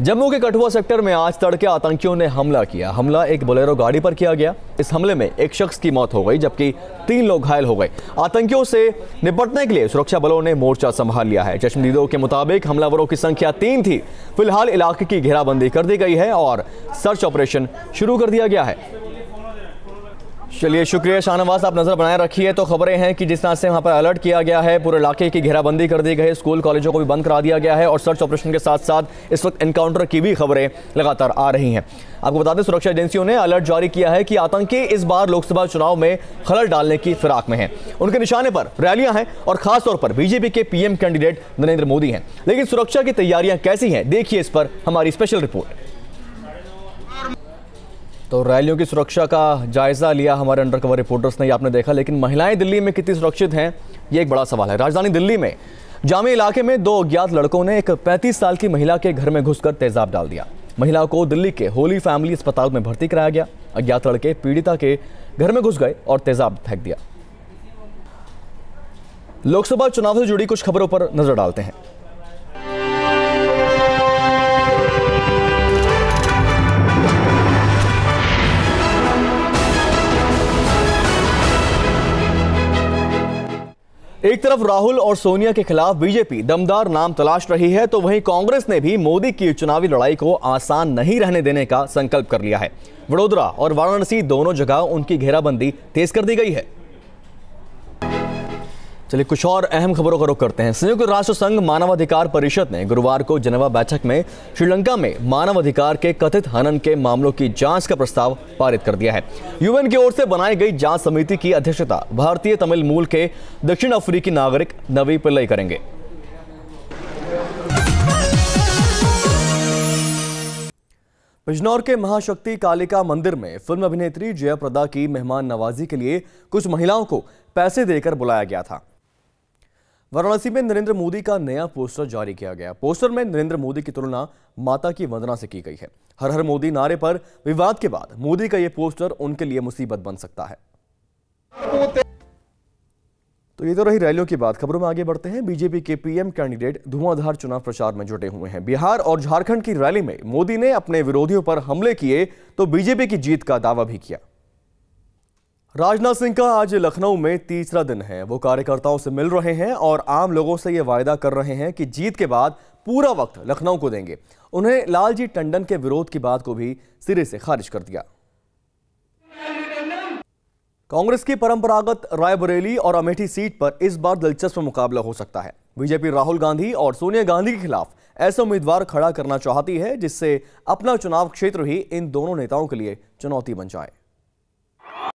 जम्मू के कठुआ सेक्टर में आज तड़के आतंकियों ने हमला किया। हमला एक बोलेरो गाड़ी पर किया गया। इस हमले में एक शख्स की मौत हो गई जबकि 3 लोग घायल हो गए। आतंकियों से निपटने के लिए सुरक्षा बलों ने मोर्चा संभाल लिया है। चश्मदीदों के मुताबिक हमलावरों की संख्या 3 थी। फिलहाल इलाके की घेराबंदी कर दी गई है और सर्च ऑपरेशन शुरू कर दिया गया है। चलिए, शुक्रिया शाहनवाज, आप नजर बनाए रखिए। तो खबरें हैं कि जिस तरह से वहां पर अलर्ट किया गया है, पूरे इलाके की घेराबंदी कर दी गई है, स्कूल कॉलेजों को भी बंद करा दिया गया है और सर्च ऑपरेशन के साथ साथ इस वक्त एनकाउंटर की भी खबरें लगातार आ रही हैं। आपको बता दें, सुरक्षा एजेंसियों ने अलर्ट जारी किया है कि आतंकी इस बार लोकसभा चुनाव में खलल डालने की फिराक में हैं। उनके निशाने पर रैलियां हैं और खासतौर पर बीजेपी के पीएम कैंडिडेट नरेंद्र मोदी हैं। लेकिन सुरक्षा की तैयारियां कैसी हैं, देखिए इस पर हमारी स्पेशल रिपोर्ट। तो रैलियों की सुरक्षा का जायजा लिया हमारे अंडरकवर रिपोर्टर्स ने, आपने देखा। लेकिन महिलाएं दिल्ली में कितनी सुरक्षित हैं, ये एक बड़ा सवाल है। राजधानी दिल्ली में जामी इलाके में 2 अज्ञात लड़कों ने एक 35 साल की महिला के घर में घुसकर तेजाब डाल दिया। महिला को दिल्ली के होली फैमिली अस्पताल में भर्ती कराया गया। अज्ञात लड़के पीड़िता के घर में घुस गए और तेजाब फेंक दिया। लोकसभा चुनाव से जुड़ी कुछ खबरों पर नजर डालते हैं। एक तरफ राहुल और सोनिया के खिलाफ बीजेपी दमदार नाम तलाश रही है, तो वहीं कांग्रेस ने भी मोदी की चुनावी लड़ाई को आसान नहीं रहने देने का संकल्प कर लिया है। वडोदरा और वाराणसी दोनों जगह उनकी घेराबंदी तेज कर दी गई है। चलिए, कुछ और अहम खबरों का रुख करते हैं। संयुक्त राष्ट्र संघ मानवाधिकार परिषद ने गुरुवार को जेनेवा बैठक में श्रीलंका में मानवाधिकार के कथित हनन के मामलों की जांच का प्रस्ताव पारित कर दिया है। यूएन की ओर से बनाई गई जांच समिति की अध्यक्षता भारतीय तमिल मूल के दक्षिण अफ्रीकी नागरिक नवी पिल्लई करेंगे। बिजनौर के महाशक्ति कालिका मंदिर में फिल्म अभिनेत्री जयाप्रदा की मेहमान नवाजी के लिए कुछ महिलाओं को पैसे देकर बुलाया गया था। वाराणसी में नरेंद्र मोदी का नया पोस्टर जारी किया गया। पोस्टर में नरेंद्र मोदी की तुलना माता की वंदना से की गई है। हर हर मोदी नारे पर विवाद के बाद मोदी का यह पोस्टर उनके लिए मुसीबत बन सकता है। तो ये तो रही रैलियों की बात। खबरों में आगे बढ़ते हैं। बीजेपी के पीएम कैंडिडेट धुआंधार चुनाव प्रचार में जुटे हुए हैं। बिहार और झारखंड की रैली में मोदी ने अपने विरोधियों पर हमले किए तो बीजेपी की जीत का दावा भी किया। राजनाथ सिंह का आज लखनऊ में तीसरा दिन है। वो कार्यकर्ताओं से मिल रहे हैं और आम लोगों से ये वायदा कर रहे हैं कि जीत के बाद पूरा वक्त लखनऊ को देंगे। उन्हें लालजी टंडन के विरोध की बात को भी सिरे से खारिज कर दिया। कांग्रेस की परंपरागत रायबरेली और अमेठी सीट पर इस बार दिलचस्प मुकाबला हो सकता है। बीजेपी राहुल गांधी और सोनिया गांधी के खिलाफ ऐसा उम्मीदवार खड़ा करना चाहती है जिससे अपना चुनाव क्षेत्र ही इन दोनों नेताओं के लिए चुनौती बन जाए।